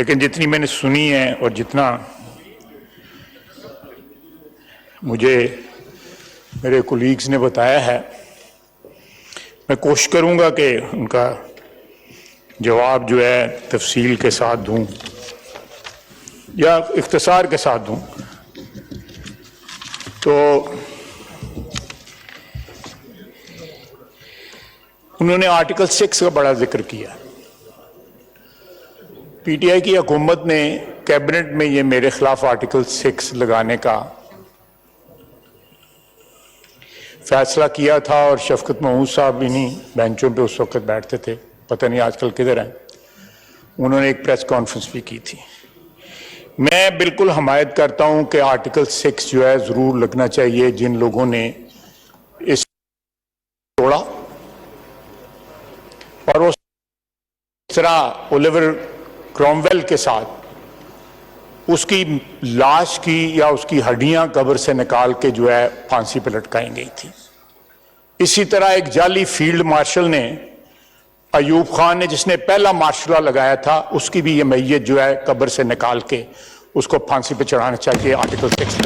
लेकिन जितनी मैंने सुनी है और जितना मुझे मेरे कोलीग्स ने बताया है, मैं कोशिश करूंगा कि उनका जवाब जो है तफसील के साथ दूं या इख्तिसार के साथ दूं। तो उन्होंने आर्टिकल 6 का बड़ा जिक्र किया। पीटीआई की हुकूमत ने कैबिनेट में ये मेरे खिलाफ आर्टिकल 6 लगाने का फैसला किया था और शफकत महमूद साहब इन्हीं बेंचों पे उस वक्त बैठते थे, पता नहीं आजकल किधर हैं। उन्होंने एक प्रेस कॉन्फ्रेंस भी की थी। मैं बिल्कुल हमायत करता हूं कि आर्टिकल 6 जो है जरूर लगना चाहिए। जिन लोगों ने इस तोड़ा और उस तरह ओलिवर क्रॉमवेल के साथ उसकी लाश की या उसकी हड्डियां कब्र से निकाल के जो है फांसी पर लटकाई गई थी। इसी तरह एक जाली फील्ड मार्शल ने, अयूब खान ने, जिसने पहला मार्शल लॉ लगाया था, उसकी भी ये मैयत जो है कब्र से निकाल के उसको फांसी पे चढ़ाना चाहिए। आर्टिकल 6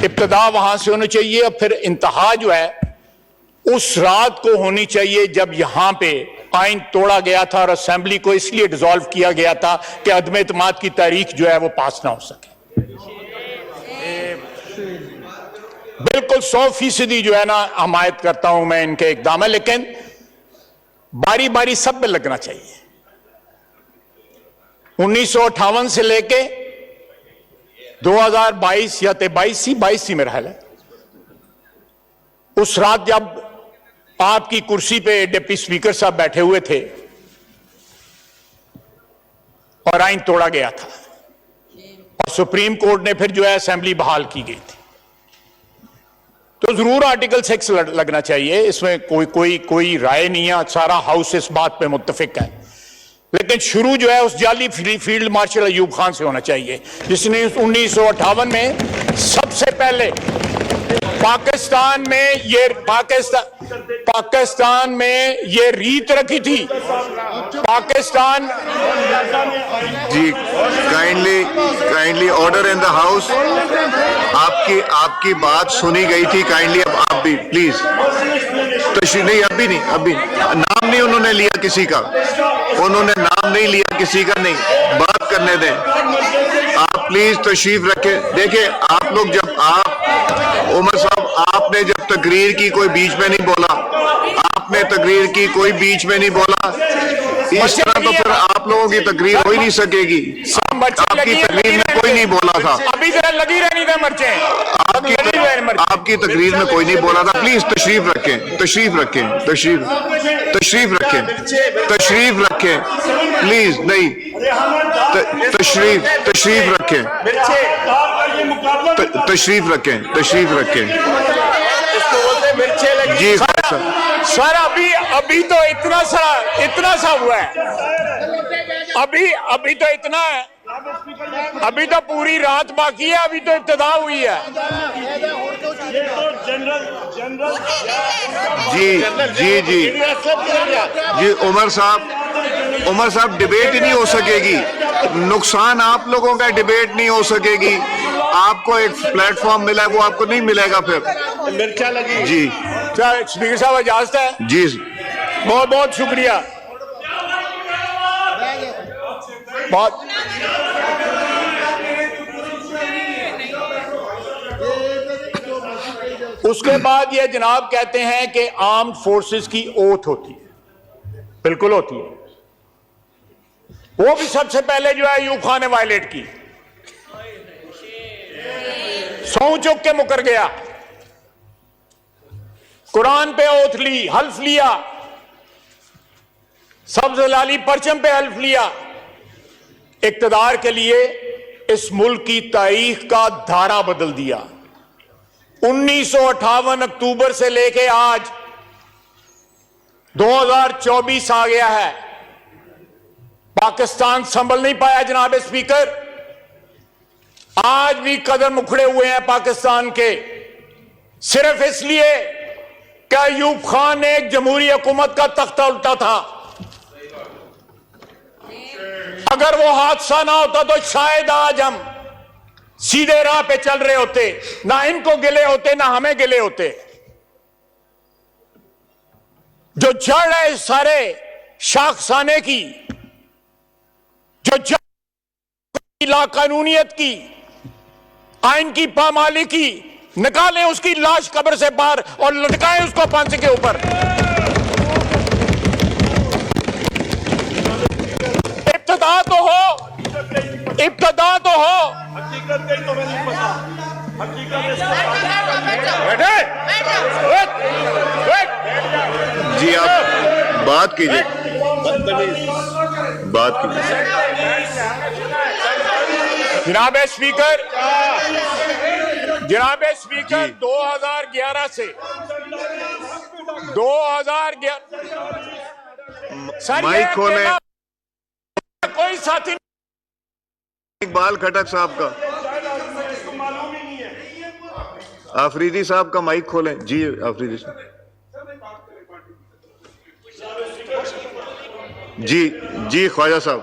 इब्तदा वहां से होनी चाहिए और फिर इंतहा जो है उस रात को होनी चाहिए जब यहां पे आइन तोड़ा गया था और असेंबली को इसलिए डिसॉल्व किया गया था कि अदम एतमाद की तारीख जो है वो पास ना हो सके। बिल्कुल 100% जो है ना हमायत करता हूं मैं इनके इकदाम है, लेकिन बारी बारी सब में लगना चाहिए। 1958 से लेके 2022 या 22 मेरा ख्याल है, उस रात जब आपकी कुर्सी पे डिप्टी स्पीकर साहब बैठे हुए थे और आइन तोड़ा गया था और सुप्रीम कोर्ट ने फिर जो है असेंबली बहाल की गई थी, तो जरूर आर्टिकल 6 लगना चाहिए। इसमें कोई राय नहीं है, सारा हाउस इस बात पे मुत्तफिक है। लेकिन शुरू जो है उस जाली फील्ड मार्शल अयूब खान से होना चाहिए, जिसने 1958 में सबसे पहले पाकिस्तान में ये रीत रखी थी। Pakistan ji, kindly order in the house. आपकी बात सुनी गई थी। काइंडली अब आप भी प्लीज तशरीफ नहीं, अभी नाम नहीं उन्होंने लिया किसी का, नहीं, बात करने दें। आप प्लीज तशरीफ रखें। देखिए आप लोग, जब आप उमर साहब, आपने जब तकरीर की कोई बीच में नहीं बोला, इस तरह तो फिर आप लोगों की तकरीर हो ही नहीं सकेगी। आपकी तकरीर में कोई नहीं बोला था, अभी जरा लगी रहनी था मर्चे, आपकी तकरीर में कोई नहीं बोला था। प्लीज तशरीफ रखें, प्लीज नहीं, तशरीफ रखें। जी सर, अभी तो इतना सा हुआ है, अभी तो इतना है, अभी तो पूरी रात बाकी है, अभी तो इब्तिदा हुई है। जी उमर साहब डिबेट ही नहीं हो सकेगी। नुकसान आप लोगों का, डिबेट नहीं हो सकेगी। आपको एक प्लेटफॉर्म मिला है, वो आपको नहीं मिलेगा फिर। मिर्चा लगी जी। स्पीकर साहब इजाजत है? जी, बहुत बहुत शुक्रिया। बहुत उसके बाद ये जनाब कहते हैं कि आर्म्ड फोर्सेस की ओथ होती है। बिल्कुल होती है। वो भी सबसे पहले जो है अयूब खान ने वायलेट की, सौ चुक के मुकर गया, कुरान पे ओथ ली, हल्फ लिया, सब्ज लाली परचम पे हल्फ लिया। इक्तदार के लिए इस मुल्क की तारीख का धारा बदल दिया। 1958 अक्टूबर से लेके आज 2024 आ गया है, पाकिस्तान संभल नहीं पाया जनाब स्पीकर। आज भी कदम उखड़े हुए हैं पाकिस्तान के, सिर्फ इसलिए कि अयूब खान ने एक जमहूरी हुकूमत का तख्ता उल्टा था। अगर वो हादसा ना होता तो शायद आज हम सीधे राह पे चल रहे होते, ना इनको गिले होते ना हमें गिले होते। जो जड़ है इस सारे शाखसाने की, जो जड़ लाकानूनियत की, आइन की पामाली की, निकालें उसकी लाश कब्र से बाहर और लटकाएं उसको फांसी के ऊपर। इब्तिदा तो हो, इब्तिदा तो हो। हकीकत कहीं तो नहीं पता। हकीकत जी आप बात कीजिए, बात कीजिए। जनाब स्पीकर, जनाब स्पीकर, 2011 से 2011 सर, माइक खोलें। कोई साथी इकबाल खटक साहब का, आफरीदी साहब का माइक खोलें। जी आफरीदी साहब, जी जी ख्वाजा साहब,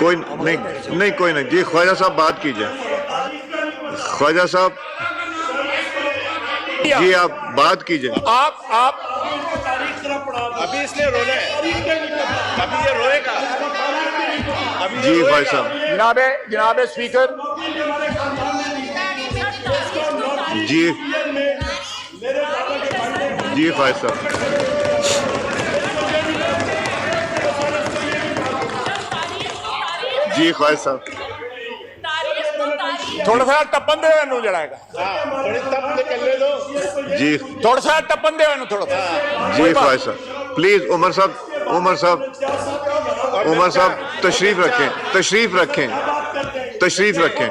कोई नहीं कोई नहीं। जी ख्वाजा साहब बात कीजिए। ख्वाजा साहब जी आप बात कीजिए। आप अभी इसलिए रो रहे हैं, अभी ये रोएगा। जी भाई साहब, जनाब स्पीकर, जी जी भाई साहब, जी ख्वाजा साहब, थोड़ा सा टप्पन दे नू जड़ाएगा, थोड़ी तब निकल ले दो। जी थोड़ा सा टप्पन दे नू, थोड़ा सा। जी ख्वाजा साहब, प्लीज उमर साहब, उमर साहब, उमर साहब तशरीफ रखें, तशरीफ रखें, तशरीफ रखें,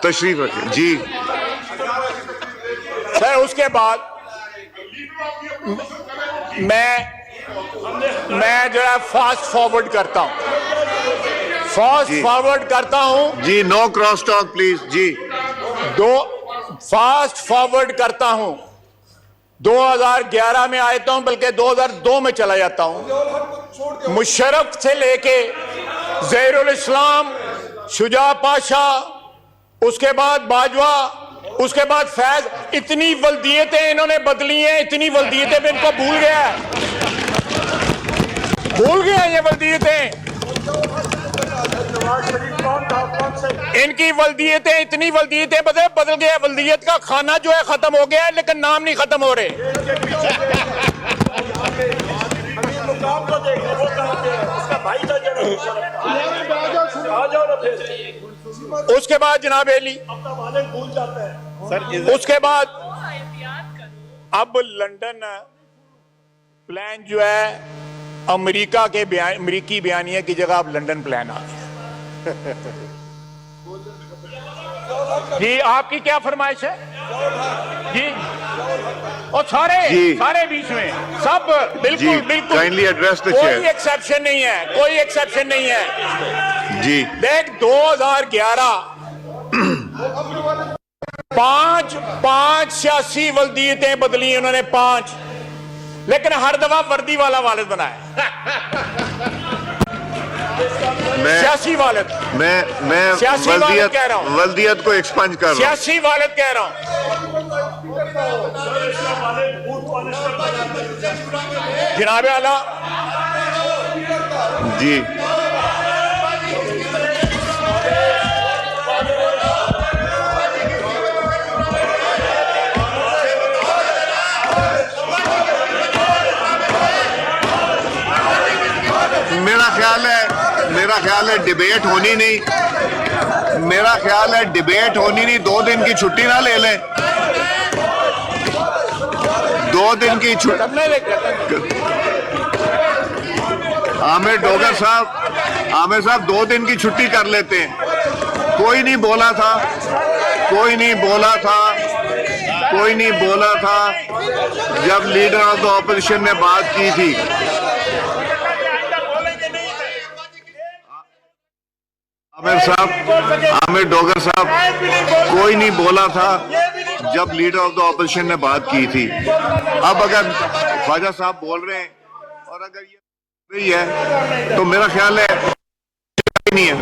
तशरीफ रखें। जी सर, उसके बाद मैं जो है फास्ट फॉरवर्ड करता हूं, फास्ट जी। फॉरवर्ड करता हूं, जी नो क्रॉस टॉक प्लीज। जी फास्ट फॉरवर्ड करता हूं। 2011 में आता हूं, बल्कि 2002 में चला जाता हूं। मुशर्रफ से लेके ज़हीरुल इस्लाम, शुजा पाशा, उसके बाद बाजवा, उसके बाद फैज, इतनी वल्दियतें इन्होंने बदली हैं, इतनी वल्दियतें भी इनको भूल गया है, भूल गया ये वल्दियतें। इनकी वल्दियतें, इतनी वल्दियतें बदल गया। वल्दियत का खाना जो है खत्म हो गया है, लेकिन नाम नहीं खत्म हो रहे। उसके बाद जनाब एली, भूल जाता है उसके बाद अब लंदन प्लान जो है, अमेरिका के अमेरिकी बयानिया की जगह अब लंदन प्लान आ गया। जी आपकी क्या फरमाइश है? जी और सारे बीच में सब, बिल्कुल बिल्कुल, काइंडली एड्रेस द कोई चेयर। एक्सेप्शन नहीं है, कोई एक्सेप्शन नहीं है। जी देख 2011 पांच सियासी वल्दियतें बदली उन्होंने, 5, लेकिन हर दफा वर्दी वाला वालिद बनाया, सियासी वालिद। मैं सियासी वालिद कह रहा हूं, वल्दियत को एक्सपंज कर रहा हूं। सियासी वालिद कह रहा हूं। जनाब आला जी मेरा ख्याल है डिबेट होनी नहीं, मेरा ख्याल है डिबेट होनी नहीं। 2 दिन की छुट्टी ना ले लें, 2 दिन की छुट्टी। आमिर डोगर साहब 2 दिन की छुट्टी कर लेते हैं। कोई नहीं बोला था, कोई नहीं बोला था, कोई नहीं बोला था जब लीडर ऑफ द ऑपोजिशन ने बात की थी। आमिर डोगर साहब, कोई नहीं बोला था जब लीडर ऑफ द ऑपोजिशन ने बात की थी। अब अगर ख्वाजा साहब बोल रहे हैं और अगर ये रही है तो मेरा ख्याल है नहीं है।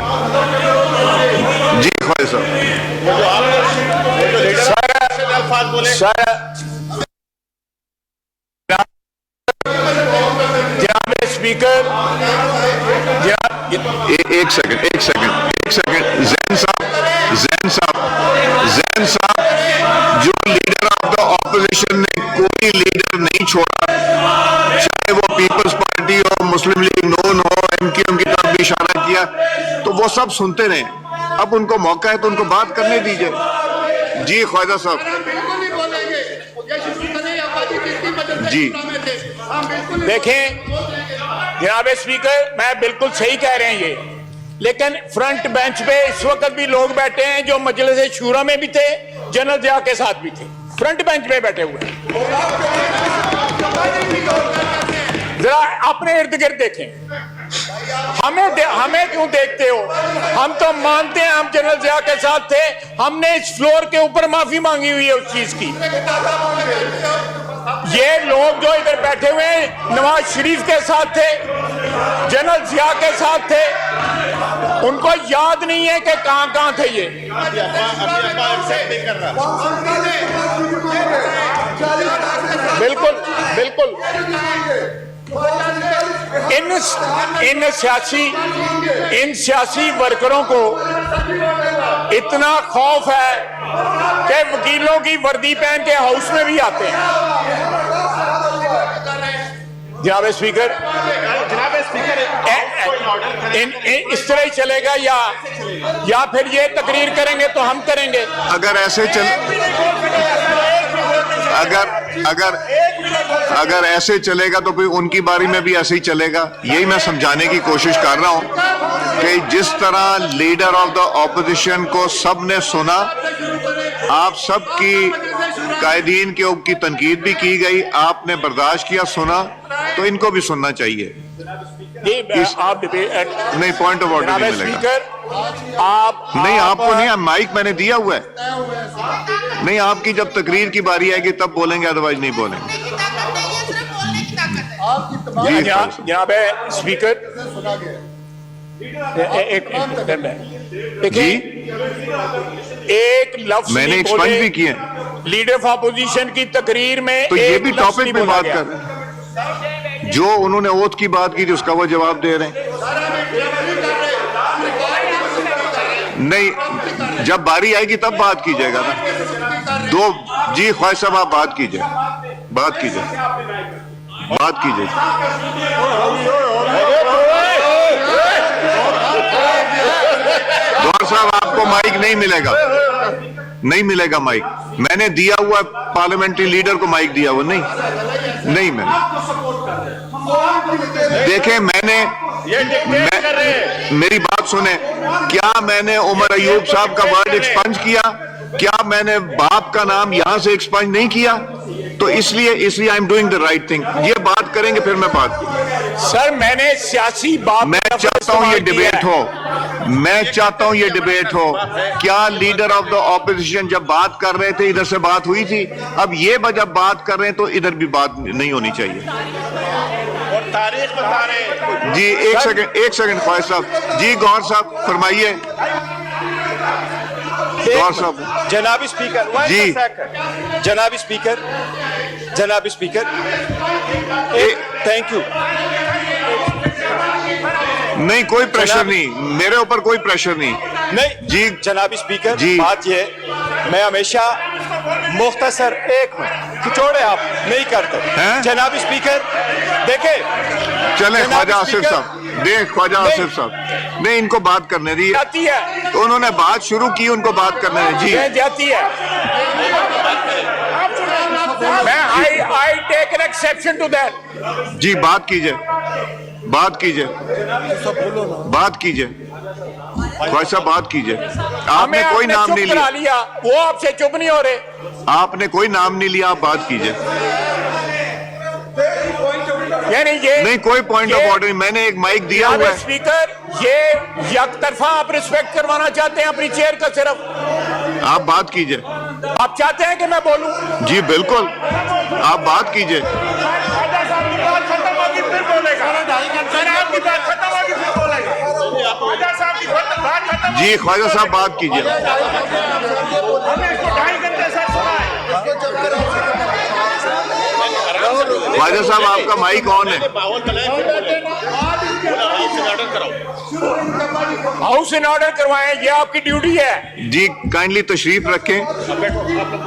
जी ख्वाजा साहब। सर जनाब स्पीकर, एक सेकंड जैन साहब, जो लीडर ऑफ द ऑपोजिशन ने कोई लीडर नहीं छोड़ा, चाहे वो पीपल्स पार्टी हो, मुस्लिम लीग नून हो, एमक्यूएम की तरफ भी इशारा किया, तो वो सब सुनते रहे। अब उनको मौका है तो उनको बात करने दीजिए। जी ख्वाजा साहब। जी देखें जनाब स्पीकर, मैं बिल्कुल सही कह रहे हैं ये, लेकिन फ्रंट बेंच पे इस वक्त भी लोग बैठे हैं जो मजलिस शूरा में भी थे, जनरल जिया के साथ भी थे, फ्रंट बेंच पे बैठे हुए। जरा अपने इर्द गिर्द देखें, हमें क्यों देखते हो? हम तो मानते हैं हम जनरल जिया के साथ थे, हमने इस फ्लोर के ऊपर माफी मांगी हुई है उस चीज की। ये लोग जो इधर बैठे हुए हैं नवाज शरीफ के साथ थे, जनरल जिया के साथ थे, उनको याद नहीं है कि कहां थे ये। बिल्कुल बिल्कुल। इन सियासी वर्करों को इतना खौफ है कि वकीलों की वर्दी पहन के हाउस में भी आते हैं। जनाब स्पीकर, इस तरह ही चलेगा या फिर ये तकरीर करेंगे तो हम करेंगे? अगर ऐसे अगर ऐसे चलेगा तो फिर उनकी बारी में भी ऐसे ही चलेगा। यही मैं समझाने की कोशिश कर रहा हूं कि जिस तरह लीडर ऑफ द ऑपोजिशन को सबने सुना, आप सबकी कायदीन के की तनकीद भी की गई, आपने बर्दाश्त किया, सुना, तो इनको भी सुनना चाहिए। आप नहीं, पॉइंट ऑफ ऑर्डर नहीं मिलेगा। नहीं, आपको नहीं, माइक मैंने दिया हुआ है। नहीं, आपकी जब तकरीर की बारी आएगी तब बोलेंगे, अदरवाइज नहीं बोलेंगे। जनाब स्पीकर, एक लफ्ज मैंने एक्सपंज भी किए लीडर ऑफ अपोजिशन की तकरीर में, तो ये भी टॉपिक पे बात कर रहे हैं। जो उन्होंने ओथ की बात की थी उसका वो जवाब दे रहे हैं। नहीं, जब बारी आएगी तब बात कीजिएगा ना। जी ख्वाजा साहब, आप बात कीजिए। गौर साहब, आपको माइक नहीं मिलेगा माइक। मैंने दिया हुआ पार्लियामेंट्री लीडर को माइक दिया हुआ नहीं मैंने। देखें, मेरी बात सुने, क्या मैंने उमर अयूब साहब का वर्ड एक्सपंज किया? क्या मैंने बाप का नाम यहां से एक्सपंज नहीं किया? तो इसलिए I am doing the right thing. ये बात करेंगे फिर मैं बात। सर, मैंने सियासी बात, मैं चाहता हूं ये डिबेट हो। क्या लीडर ऑफ द ऑपोजिशन जब बात कर रहे थे इधर से बात हुई थी? अब ये जब बात कर रहे हैं तो इधर भी बात नहीं होनी चाहिए। तारीख बता रहे। जी एक सेकंड ख्वाजा साहब। जी गौर साहब फरमाइए। गौर साहब। जनाब स्पीकर जी। जनाब स्पीकर थैंक यू। नहीं, कोई प्रेशर नहीं, मेरे ऊपर कोई प्रेशर नहीं। जी जनाब स्पीकर जी। बात ये, मैं हमेशा मुख्तसर एक खिचौड़े आप नहीं करते हैं? जनाब स्पीकर देखे, चले ख्वाजा आसिफ साहब, ख्वाजा आसिफ साहब नहीं, इनको बात करने दी है तो उन्होंने बात शुरू की, उनको बात करने दी। जी जाती है। मैं I take an exception to that. जी बात कीजिए। ख्वाजा साहब बात कीजिए। आपने कोई नाम नहीं लिया, वो आपसे चुप नहीं हो रहे। आपने कोई नाम नहीं लिया, आप बात कीजिए। नहीं, कोई पॉइंट ऑफ ऑर्डर नहीं, मैंने एक माइक दिया हुआ है। स्पीकर, ये यकतरफा आप रिस्पेक्ट करवाना चाहते हैं अपनी चेयर का सिर्फ। आप बात कीजिए। आप चाहते हैं कि मैं बोलूं? जी बिल्कुल, आप बात कीजिए। फिर बोलेगा। सर आपकी बात खत्म होगी फिर बोलेगा। ख्वाजा साहब की बात खत्म। जी ख्वाजा साहब बात कीजिए। हमने इसको 2.5 घंटे से सुना है। ख्वाजा साहब आपका माइक ऑन है। हाउस इन ऑर्डर करवाएं, ये आपकी ड्यूटी है। जी काइंडली तशरीफ रखें।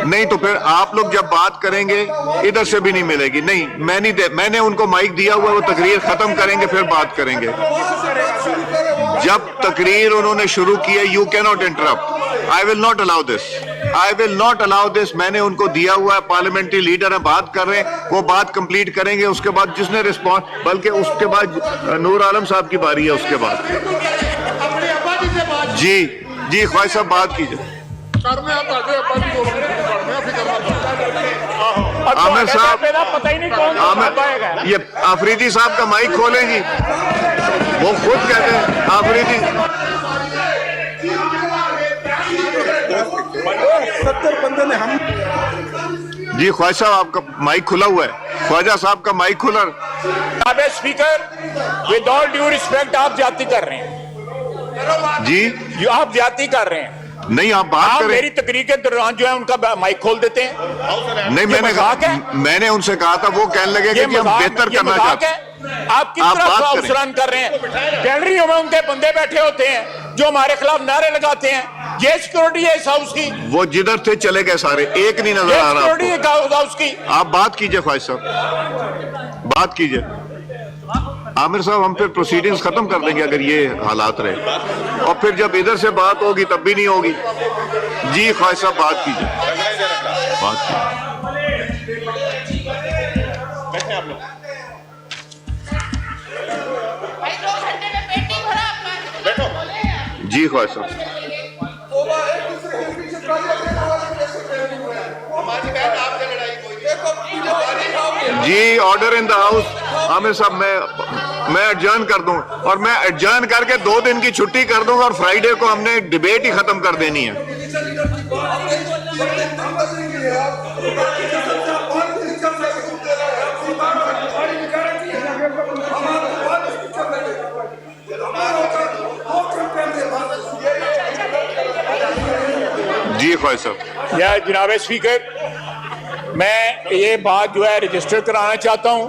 नहीं तो फिर आप लोग जब बात करेंगे इधर से भी नहीं मिलेगी। नहीं मैं नहीं दे, मैंने उनको माइक दिया हुआ, वो तकरीर खत्म करेंगे फिर बात करेंगे। जब तकरीर उन्होंने शुरू की है, you can not interrupt. I will not allow this, I will not allow this. मैंने उनको दिया हुआ है, पार्लियामेंट्री लीडर है, बात कर रहे हैं, वो बात कंप्लीट करेंगे। उसके बाद जिसने रिस्पॉन्स, बल्कि उसके बाद नूर आलम साहब की बारी है। उसके बाद जी जी ख्वाजा साहब बात कीजिए। आमिर साहब, पता ही नहीं कौन आमिर, ये आफरीदी साहब का माइक खोलें जी, वो खुद कहते हैं आफरीदी। जी ख्वाजा साहब आपका माइक खुला हुआ है। ख्वाजा साहब का माइक खुला। Speaker, with all due respect, आप ज्यादती कर रहे हैं जी। आप ज्यादती कर रहे हैं। नहीं आप बात आप करें। मेरी तकरीर के दौरान जो है उनका माइक खोल देते हैं। नहीं मैंने उनसे कहा था, वो कहने लगे कि हम बेहतर करना चाहते हैं। आप किस तरह हाउस रन कर रहे हैं? गैलरियों में उनके बंदे बैठे होते हैं जो हमारे खिलाफ नारे लगाते हैं। ये सिक्योरिटी है इस हाउस की। वो जिधर थे चले गए सारे, एक नहीं नजर आ रहा सिक्योरिटी है हाउस की। आप बात कीजिए ख्वाजा साहब, बात कीजिए। आमिर साहब हम फिर प्रोसीडिंग्स खत्म कर देंगे अगर ये हालात रहे, और फिर जब इधर से बात होगी तब भी नहीं होगी। जी ख्वाजा साहब बात कीजिए, बात कीजिए। जी ख्वाजा साहब। जी order in the house. Aamir Sahab मैं एडजर्न कर दूं, और मैं एडजर्न करके 2 दिन की छुट्टी कर दूंगा, और फ्राइडे को हमने डिबेट ही खत्म कर देनी है। जी ख्वाजा साहब। या जनाब स्पीकर, मैं ये बात जो है रजिस्टर कराना चाहता हूँ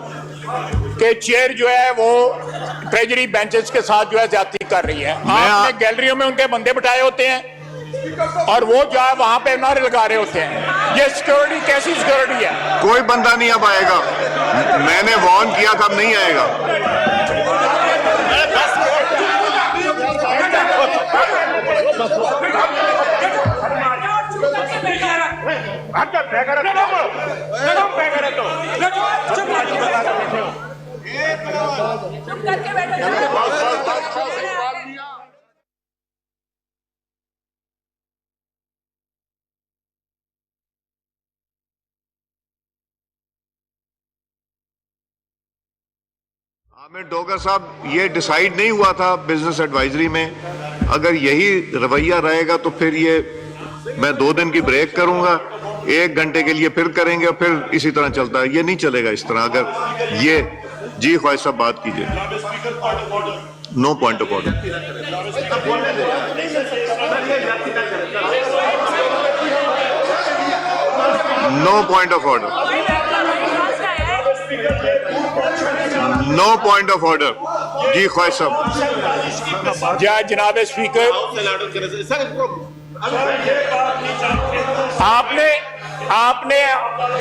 कि चेयर जो है वो ट्रेजरी बेंचेस के साथ जो है ज्यादती कर रही है। आपने गैलरियों में उनके बंदे बिठाए होते हैं और वो जो है वहां पे नारे लगा रहे होते हैं। ये सिक्योरिटी कैसी सिक्योरिटी है? कोई बंदा नहीं अब आएगा, मैंने वार्न किया था, अब नहीं आएगा। आमिर डोगर साहब, ये डिसाइड नहीं हुआ था बिजनेस एडवाइजरी में। अगर यही रवैया रहेगा तो फिर ये मैं 2 दिन की ब्रेक करूंगा, 1 घंटे के लिए फिर करेंगे, और फिर इसी तरह चलता है। ये नहीं चलेगा इस तरह। अगर ये जी ख्वाजा साहब बात कीजिए। No point of order. No point of order. No point of order. जी ख्वाजा साहब। जनाब स्पीकर, आपने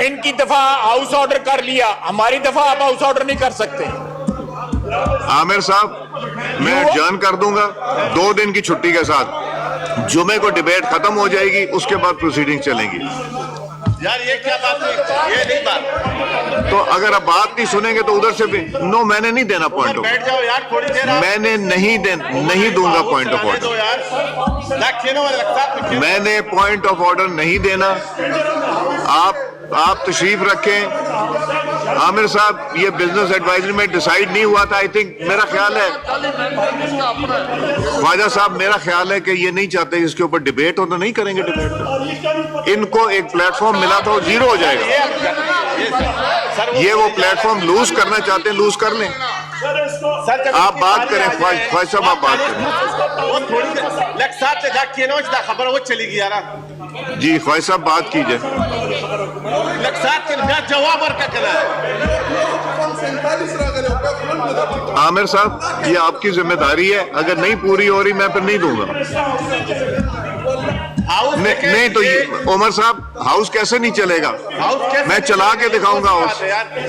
इनकी दफा हाउस ऑर्डर कर लिया, हमारी दफा आप हाउस ऑर्डर नहीं कर सकते। आमिर साहब मैं एडजर्न कर दूंगा 2 दिन की छुट्टी के साथ। जुमे को डिबेट खत्म हो जाएगी, उसके बाद प्रोसीडिंग चलेंगी। यार ये क्या बात हुई? ये नहीं बात। तो अगर आप बात नहीं सुनेंगे तो उधर से भी नो, मैंने नहीं देना पॉइंट ऑफ। बैठ जाओ यार थोड़ी देर। मैंने नहीं दूंगा पॉइंट ऑफ ऑर्डर। मैंने पॉइंट ऑफ ऑर्डर नहीं देना। आप तशरीफ रखें। आमिर साहब, ये बिजनेस एडवाइजरी में डिसाइड नहीं हुआ था। आई थिंक, मेरा ख्याल है ख्वाजा साहब, मेरा ख्याल है कि ये नहीं चाहते इसके ऊपर डिबेट हो, तो नहीं करेंगे डिबेट। इनको एक प्लेटफॉर्म मिला था, वो 0 हो जाएगा। ये वो प्लेटफॉर्म लूज करना चाहते हैं, लूज कर लें। आप बात करें, ख्वाहिश साहब आप बात करें। खबर वो चली गई यार जी ख्वाहिश साहब बात कीजिए। जवाब और क्या कहना है आमिर साहब ये आपकी जिम्मेदारी है, अगर नहीं पूरी हो रही मैं फिर नहीं दूंगा। नहीं तो उमर साहब हाउस कैसे नहीं चलेगा, मैं चला के दिखाऊंगा हाउस।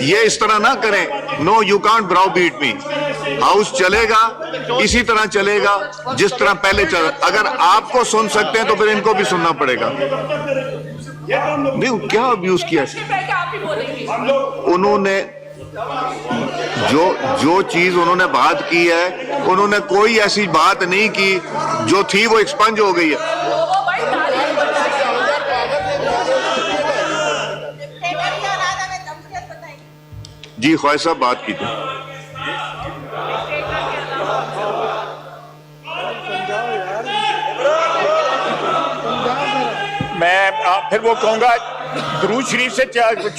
ये इस तरह ना करें, no you can't browbeat me. House चलेगा इसी तरह चलेगा जिस तरह पहले चल। अगर आपको सुन सकते हैं तो फिर इनको भी सुनना पड़ेगा। नहीं क्या अब्यूज किया उन्होंने, जो चीज उन्होंने बात की है, उन्होंने कोई ऐसी बात नहीं की जो थी वो एक्सपंज हो गई है। जी ख्वाहिश साहब बात कीजिए। मैं फिर वो कहूंगा दरूद शरीफ से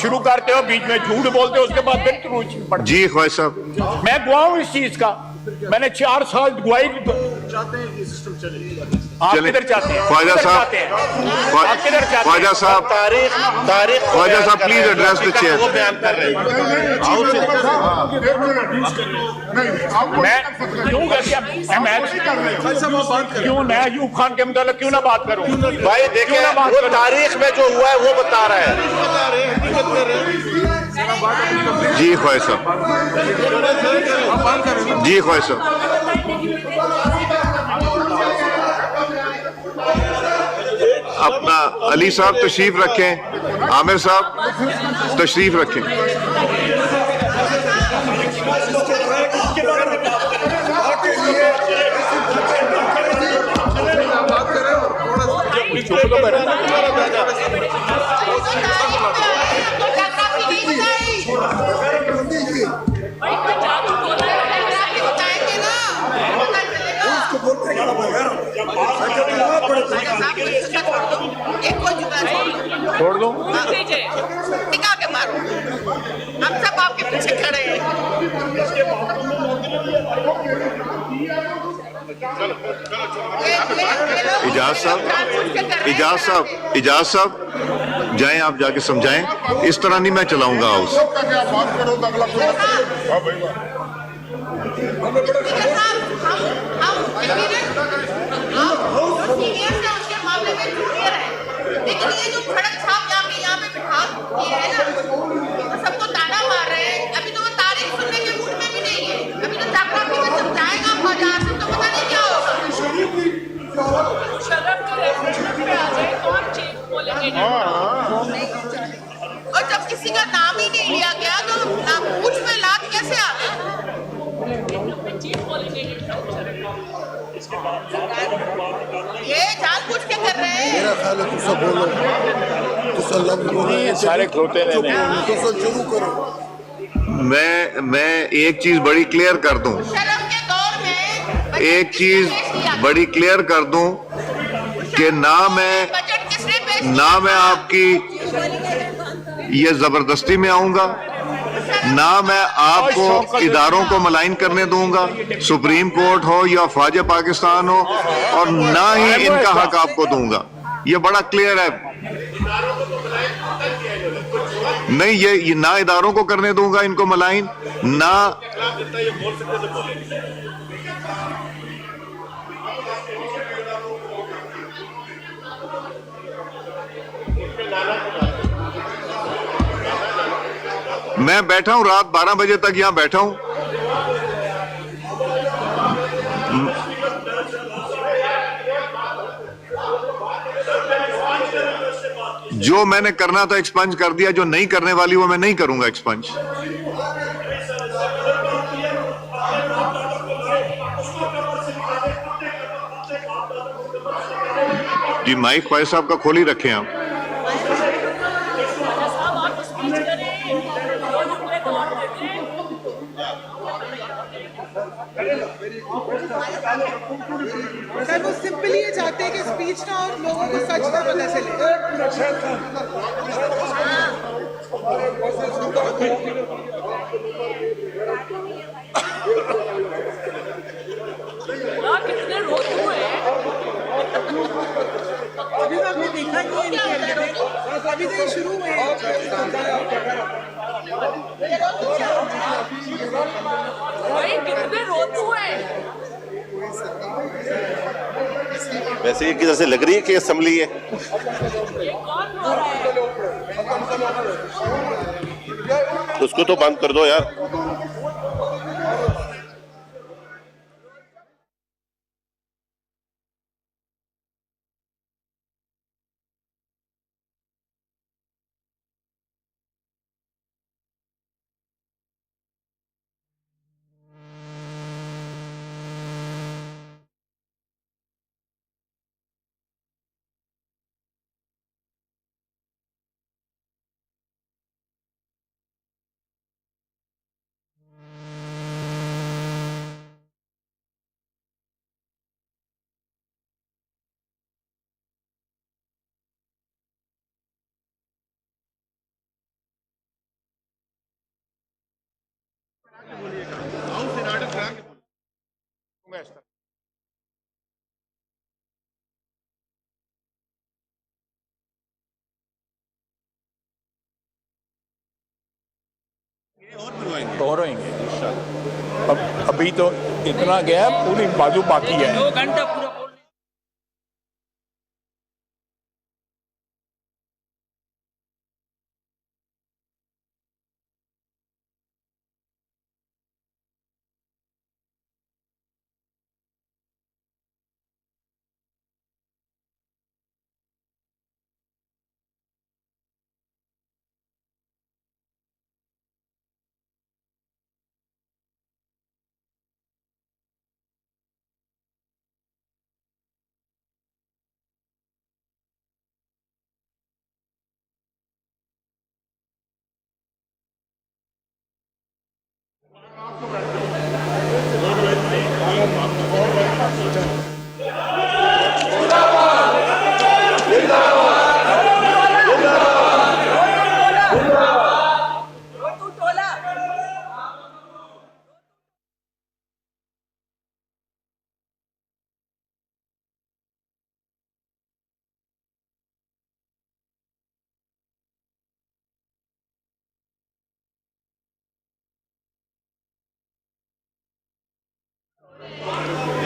शुरू करते हो, बीच में झूठ बोलते हो, उसके बाद फिर दरूद शरीफ पढ़ते। जी ख्वाहिश साहब मैं गवाह हूं इस चीज का, मैंने 4 साल गवाही। आप किधर चाहते हैं? ख्वाजा साहब, आप किधर चाहते हैं? Khwaja Sahab, Khwaja Sahab please address the chair. मैं क्यों क्यों मैं अयूब खान के मतलब क्यों ना बात करूं? भाई देखिए वो तारीख में जो हुआ है वो बता रहा है। जी ख्वाहिश साहब, जी ख्वाहिश साहब। अपना अली साहब तशरीफ रखें, आमिर साहब तशरीफ रखें। छोड़ दो, टिका के मारो, हम सब आपके पीछे खड़े हैं। इजाज साहब जाएं, आप जाके समझाएं, इस तरह नहीं मैं चलाऊंगा हाउस। लेकिन ये जो खड़क छाप यहाँ पे बिठा दिए है ना, तो सबको ताना मार रहे हैं। अभी तो वो तारीफ सुनने के मूड में भी नहीं है। अभी तो जागराफी में समझाएगा बाजार से, तो पता नहीं क्या होगा। शरफ के रेफरेंस पे आ जाए तो हम चीफ बोलेंगे। और जब किसी का नाम ही नहीं लिया गया तो पूछ में लात कैसे आ गई? चीफ बोलेंगे ये जानबूझ के कर रहे हैं। मेरा ख्याल है तुझसे बोलो, तुझसे लफ्ज़ बोलो, सारे खोते रहने। तुझसे शुरू करो। मैं एक चीज बड़ी क्लियर कर दूं, शर्म के दौर में एक चीज बड़ी क्लियर कर दूं कि ना मैं आपकी ये जबरदस्ती में आऊंगा, ना मैं आपको इदारों को मलाइन करने दूंगा, सुप्रीम कोर्ट हो या ख्वाजा पाकिस्तान हो, और ना ही इनका हक आपको दूंगा। ये बड़ा क्लियर है। नहीं ये ना इदारों को करने दूंगा इनको मलाइन, ना मैं बैठा हूं रात 12 बजे तक यहां बैठा हूं। जो मैंने करना था एक्सपंज कर दिया, जो नहीं करने वाली वो मैं नहीं करूंगा एक्सपंज। जी माइक ख्वाहिश साहब का खोल ही रखें आप। सर वो सिंपली ये चाहते हैं कि स्पीच ना और लोगों को सच ना पता चले। कितने रोते हुए अभी तो हमने देखा नहीं है इनके अभी तो ये शुरू हुए हैं। भाई कितने रोते हुए। वैसे ये किधर से लग रही है कि असेंबली है? ये कौन रो रहा है? उसको तो बंद कर दो यार। और होंगे अभी तो इतना गया, पूरी बाजू बाकी है। 2 घंटा पूरा बोल।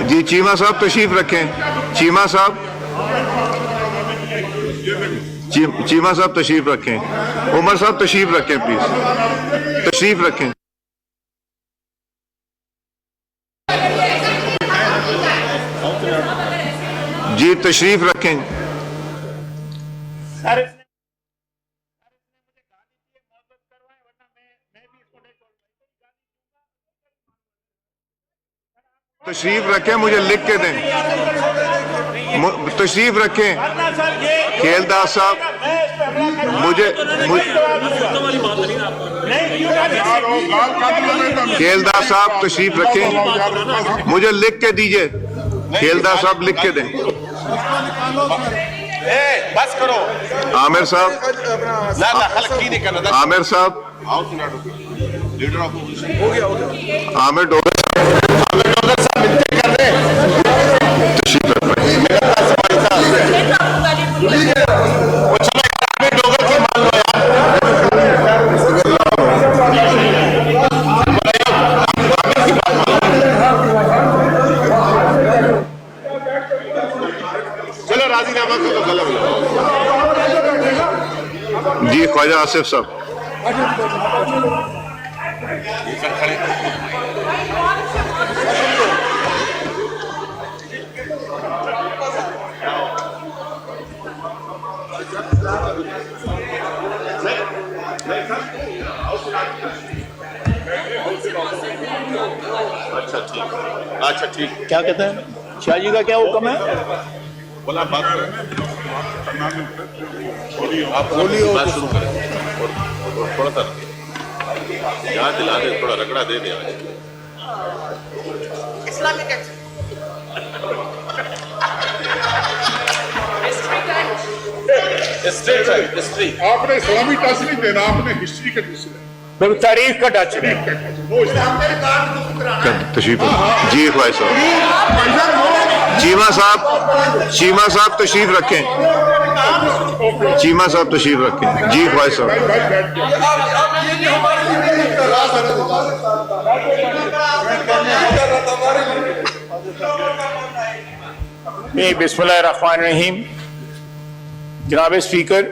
जी चीमा साहब तशरीफ रखें। चीमा साहब, चीमा साहब तशरीफ रखें। उमर साहब तशरीफ रखें, प्लीज तशरीफ रखें। जी तशरीफ रखें। तशरीफ रखें, मुझे लिख के दें। तशरीफ रखें खेलदास साहब, खेलदास साहब तशरीफ रखें, मुझे लिख के दीजिए। खेलदास साहब लिख के दें। बस करो। आमिर साहब, आमिर साहब, आमिर डोगर जी ख्वाजा आसिफ साहब। अच्छा ठीक। क्या कहते हैं शाह जी का क्या हुक्म है? बोला बात आप बात शुरू करें और थोड़ा सा याद दिला दे, थोड़ा रगड़ा दे दे। इस्लामिक हिस्ट्री आपने इस्लामी टच नहीं देना, आपने हिस्ट्री का टच देना। तारीख का टच नहीं। तशरीफ जी ख्वाहिश साहब, चीमा साहब तशरीफ रखें, चीमा साहब तशरीफ रखें, जी ख्वाहिश साहब। बिस्मिल्लाहिर्रहमानिर्रहीम। जनाब स्पीकर,